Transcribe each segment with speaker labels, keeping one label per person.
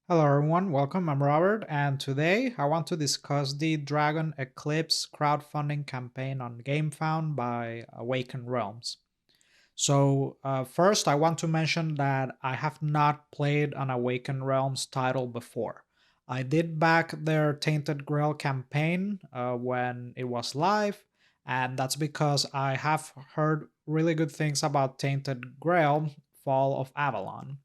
Speaker 1: Hello everyone, welcome. I'm Robert, and today I want to discuss the Dragon Eclipse crowdfunding campaign on GameFound by Awaken Realms. First, I want to mention that I have not played an Awaken Realms title before. I did back their Tainted Grail campaign when it was live, and that's because I have heard really good things about Tainted Grail Fall of Avalon.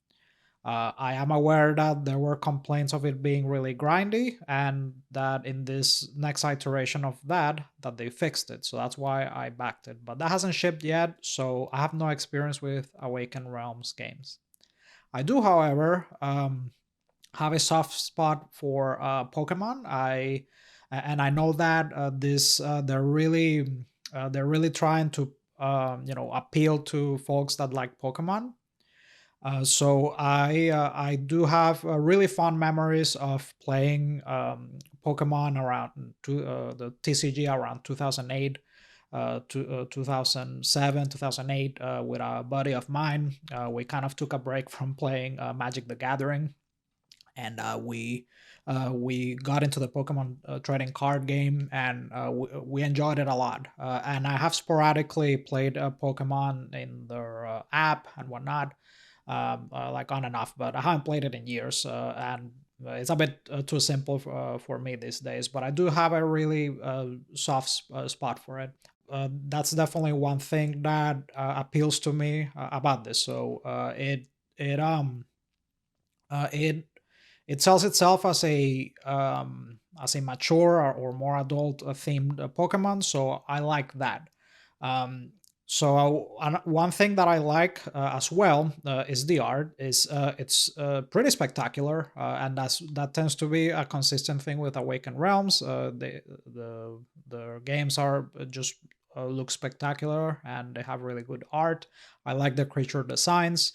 Speaker 1: I am aware that there were complaints of it being really grindy, and that in this next iteration of that they fixed it. So that's why I backed it. But that hasn't shipped yet, so I have no experience with Awaken Realms games. I do, however, have a soft spot for Pokemon. I know that they're really trying to appeal to folks that like Pokemon. I do have really fond memories of playing Pokemon around the TCG around 2008, 2007, 2008 with a buddy of mine. We kind of took a break from playing Magic the Gathering, and we got into the Pokemon trading card game, and we enjoyed it a lot. And I have sporadically played Pokemon in their app and whatnot, like on and off, but I haven't played it in years, and it's a bit too simple for me these days. But I do have a really spot for it. That's definitely one thing that appeals to me about this. It uh, it it sells itself as a mature or more adult themed Pokemon, so I like that. Um, One thing that I like as well is the art. It's pretty spectacular, and that tends to be a consistent thing with Awaken Realms. The games are just look spectacular, and they have really good art. I like the creature designs,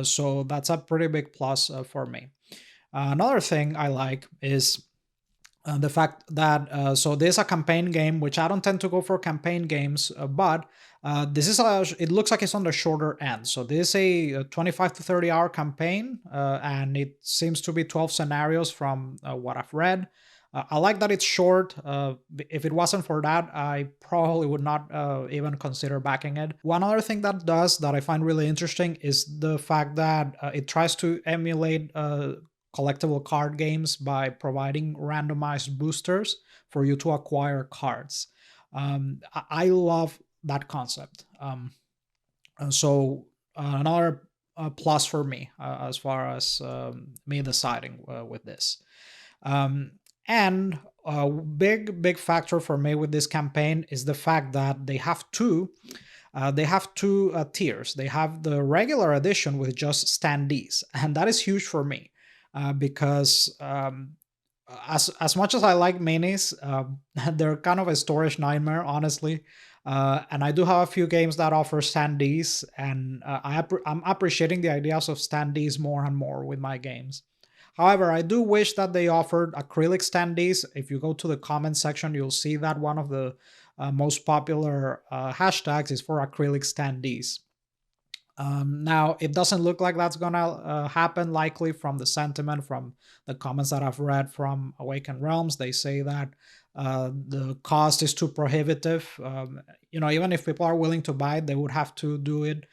Speaker 1: so that's a pretty big plus for me. Another thing I like is the fact that this is a campaign game, which I don't tend to go for campaign games, but this is it looks like it's on the shorter end. So this is a 25 to 30 hour campaign, and it seems to be 12 scenarios from what I've read. I like that it's short. If it wasn't for that, I probably would not even consider backing it. One other thing that does that I find really interesting is the fact that it tries to emulate collectible card games by providing randomized boosters for you to acquire cards. I love that concept. Another plus for me as far as me deciding with this. And a big factor for me with this campaign is the fact that they have two tiers. They have the regular edition with just standees, and that is huge for me because as much as I like minis, they're kind of a storage nightmare, honestly. And I do have a few games that offer standees, and I'm appreciating the ideas of standees more and more with my games. However, I do wish that they offered acrylic standees. If you go to the comment section, you'll see that one of the most popular hashtags is for acrylic standees. Now, it doesn't look like that's gonna happen, likely from the sentiment from the comments that I've read from Awaken Realms. They say that the cost is too prohibitive. Even if people are willing to buy it, they would have to do it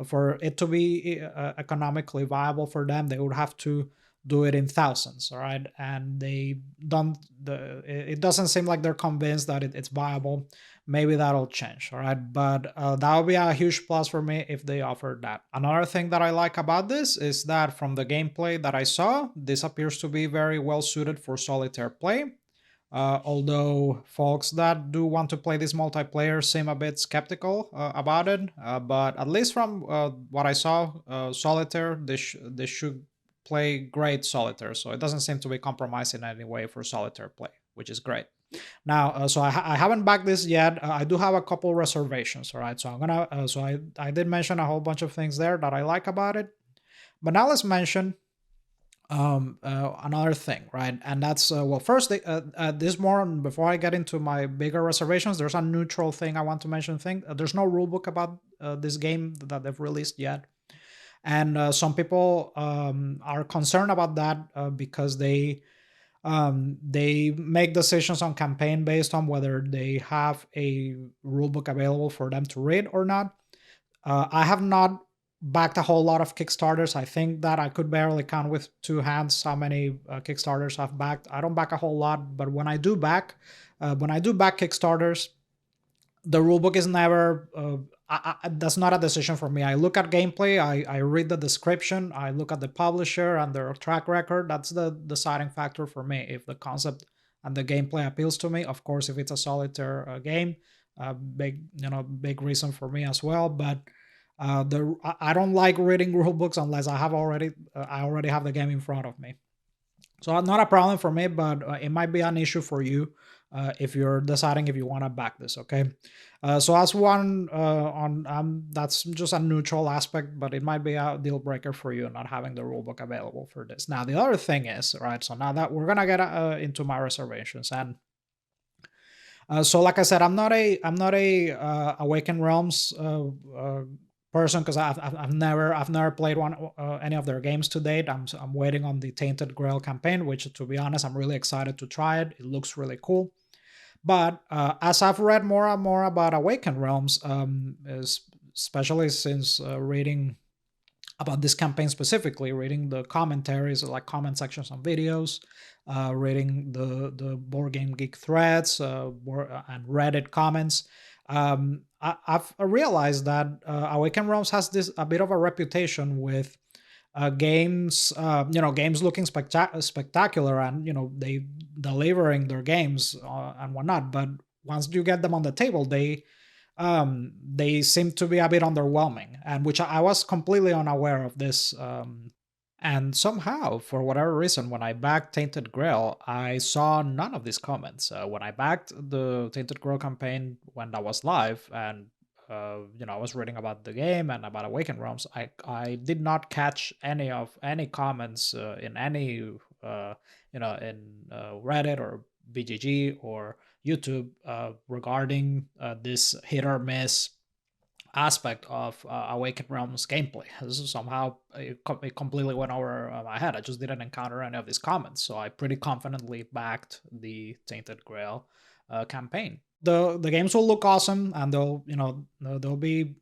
Speaker 1: for it to be economically viable for them. They would have to do it in thousands, all right? And they don't. It doesn't seem like they're convinced that it's viable. Maybe that'll change, all right? But that would be a huge plus for me if they offered that. Another thing that I like about this is that from the gameplay that I saw, this appears to be very well suited for solitaire play. Although folks that do want to play this multiplayer seem a bit skeptical about it, but at least from what I saw, solitaire, this should play great solitaire. So it doesn't seem to be compromised in any way for solitaire play, which is great. Now, I haven't backed this yet. I do have a couple reservations. All right, so I'm gonna. I did mention a whole bunch of things there that I like about it, but now let's mention another thing, right? And that's well, first, this more before I get into my bigger reservations. There's a neutral thing I want to mention. There's no rule book about this game that they've released yet. And some people are concerned about that because they make decisions on campaign based on whether they have a rulebook available for them to read or not. I have not backed a whole lot of Kickstarters. I think that I could barely count with two hands how many Kickstarters I've backed. I don't back a whole lot, but when I do back Kickstarters, the rulebook is never. That's not a decision for me. I look at gameplay. I read the description. I look at the publisher and their track record. That's the deciding factor for me. If the concept and the gameplay appeals to me, of course, if it's a solitaire game, big reason for me as well. But I don't like reading rule books unless I already have the game in front of me. So not a problem for me, but it might be an issue for you if you're deciding if you want to back this. Okay, so as one on that's just a neutral aspect, but it might be a deal breaker for you not having the rulebook available for this. Now the other thing is, right? So now that we're gonna get into my reservations, and so like I said, I'm not a Awaken Realms person because I've never played any of their games to date. I'm waiting on the Tainted Grail campaign, which to be honest, I'm really excited to try it. It looks really cool. But as I've read more and more about Awaken Realms, especially since reading about this campaign specifically, reading the commentaries, like comment sections on videos, reading the Board Game Geek threads and Reddit comments. I've realized that Awaken Realms has this a bit of a reputation with games, games looking spectacular, and they delivering their games and whatnot. But once you get them on the table, they seem to be a bit underwhelming, and which I was completely unaware of this. And somehow, for whatever reason, when I backed Tainted Grail, I saw none of these comments. When I backed the Tainted Grail campaign when that was live, and I was reading about the game and about Awaken Realms, I did not catch any comments in any in Reddit or BGG or YouTube regarding this hit or miss aspect of Awaken Realms gameplay. Somehow it completely went over my head. I just didn't encounter any of these comments, so I pretty confidently backed the Tainted Grail campaign. The games will look awesome, and they'll be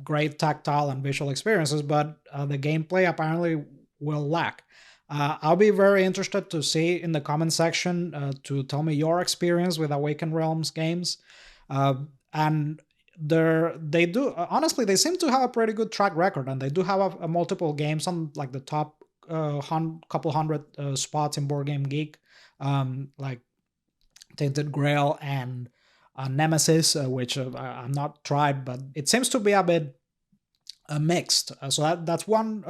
Speaker 1: great tactile and visual experiences, but the gameplay apparently will lack. I'll be very interested to see in the comment section to tell me your experience with Awaken Realms games. And they do honestly, they seem to have a pretty good track record, and they do have a multiple games on like the top couple hundred spots in Board Game Geek, like Tainted Grail and Nemesis, which I'm not tried, but it seems to be a bit mixed. So that's one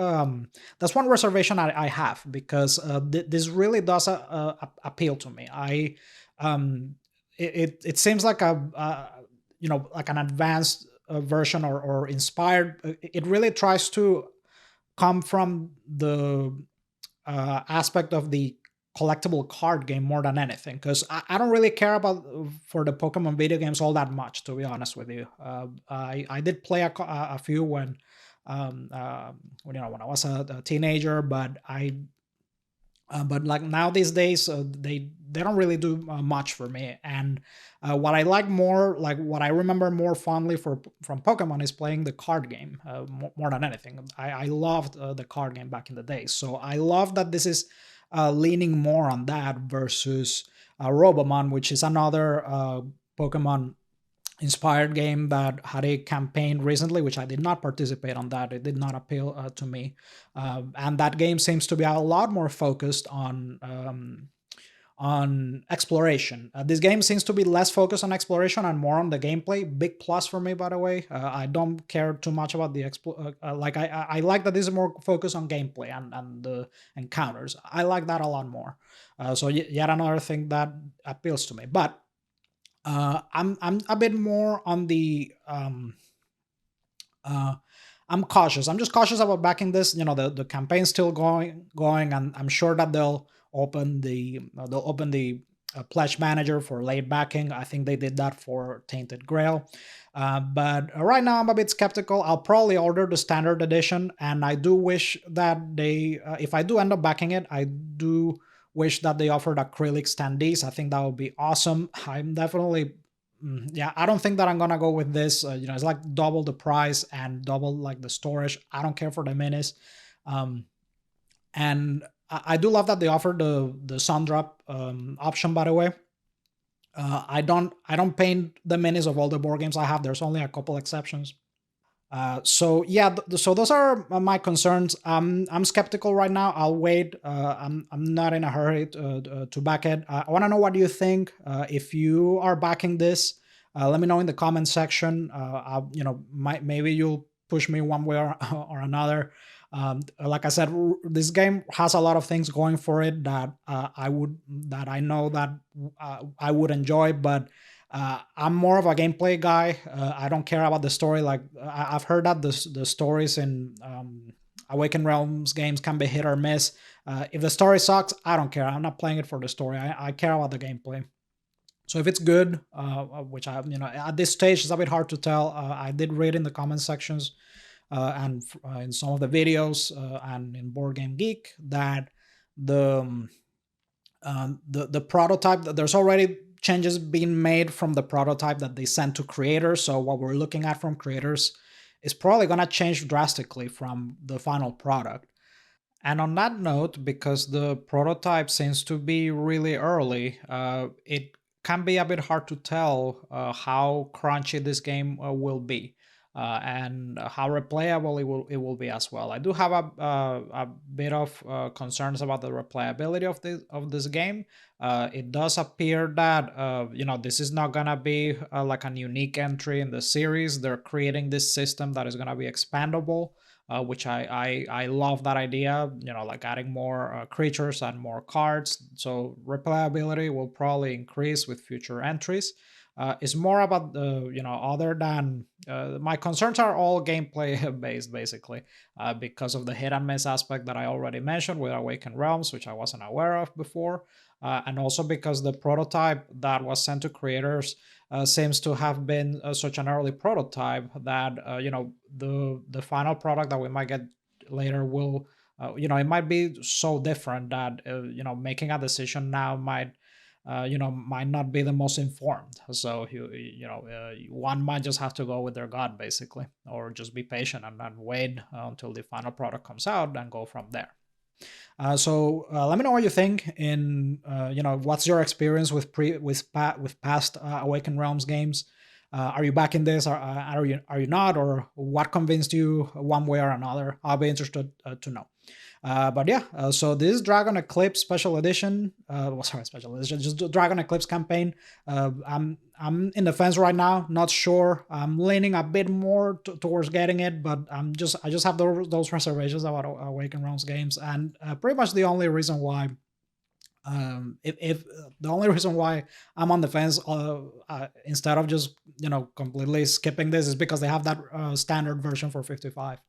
Speaker 1: reservation I have, because this really does appeal to me. It seems like like an advanced version or inspired. It really tries to come from the aspect of the collectible card game more than anything, because I don't really care about for the Pokemon video games all that much, to be honest with you. I did play a few when I was a teenager, but like now these days they don't really do much for me. And what I like more, like what I remember more fondly from Pokemon, is playing the card game more than anything. I loved the card game back in the day, so I love that this is leaning more on that versus Robomon, which is another Pokemon inspired game that had a campaign recently, which I did not participate on. That it did not appeal to me, and that game seems to be a lot more focused on exploration. This game seems to be less focused on exploration and more on the gameplay. Big plus for me, by the way. I don't care too much about the I like that this is more focused on gameplay and the encounters. I like that a lot more. So yet another thing that appeals to me, but I'm a bit more on the uh, I'm cautious. I'm just cautious about backing this. The campaign's still going, and I'm sure that they'll open the a pledge manager for late backing. I think they did that for Tainted Grail. But right now, I'm a bit skeptical. I'll probably order the standard edition, and I do wish that they, if I do end up backing it, I do wish that they offered acrylic standees. I think that would be awesome. I'm definitely, yeah, I don't think that I'm gonna go with this. It's like double the price and double like the storage. I don't care for the minis. Um, and I do love that they offer the sun drop option. By the way, I don't paint the minis of all the board games I have. There's only a couple exceptions. So yeah, so those are my concerns. I'm skeptical right now. I'll wait. I'm not in a hurry to back it. I want to know what you think. If you are backing this, let me know in the comment section. Maybe you'll push me one way or another. Like I said, this game has a lot of things going for it that I know that I would enjoy, but I'm more of a gameplay guy. I don't care about the story. Like I've heard that the stories in Awaken Realms games can be hit or miss. If the story sucks, I don't care. I'm not playing it for the story. I care about the gameplay. So if it's good, which I, at this stage it's a bit hard to tell. I did read in the comment sections and in some of the videos and in Board Game Geek that the the prototype, there's already changes being made from the prototype that they sent to creators. So what we're looking at from creators is probably going to change drastically from the final product. And on that note, because the prototype seems to be really early, it can be a bit hard to tell how crunchy this game will be. And how replayable it will be as well. I do have a bit of concerns about the replayability of this game. It does appear that this is not gonna be like a unique entry in the series. They're creating this system that is gonna be expandable, which I love that idea. Like adding more creatures and more cards, so replayability will probably increase with future entries. It's more about the other than my concerns are all gameplay based basically, because of the hit and miss aspect that I already mentioned with Awaken Realms, which I wasn't aware of before, and also because the prototype that was sent to creators seems to have been such an early prototype that the final product that we might get later will it might be so different that making a decision now might not be the most informed. So one might just have to go with their gut basically, or just be patient and wait until the final product comes out and go from there. Let me know what you think. In what's your experience with past Awaken Realms games? Are you back in this? Are you not? Or what convinced you one way or another? I'll be interested to know. But yeah, so this Dragon Eclipse special edition, sorry, special edition, just the Dragon Eclipse campaign. I'm in the fence right now, not sure. I'm leaning a bit more towards getting it, but I just have those reservations about Awaken Realms games, and pretty much the only reason why. If the only reason why I'm on the fence instead of just completely skipping this is because they have that standard version for 55.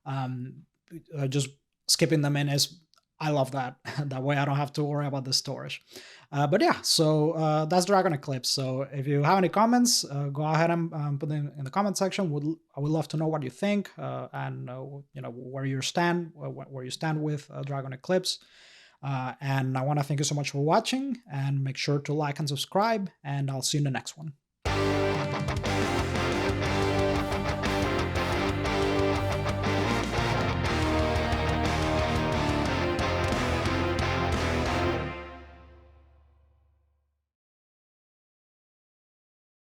Speaker 1: um, just skipping them in is, I love that. That way I don't have to worry about the storage. But yeah, so that's Dragon Eclipse. So if you have any comments, go ahead and put them in the comment section. I would love to know what you think, and where you stand with Dragon Eclipse. And I want to thank you so much for watching, and make sure to like and subscribe, and I'll see you in the next one.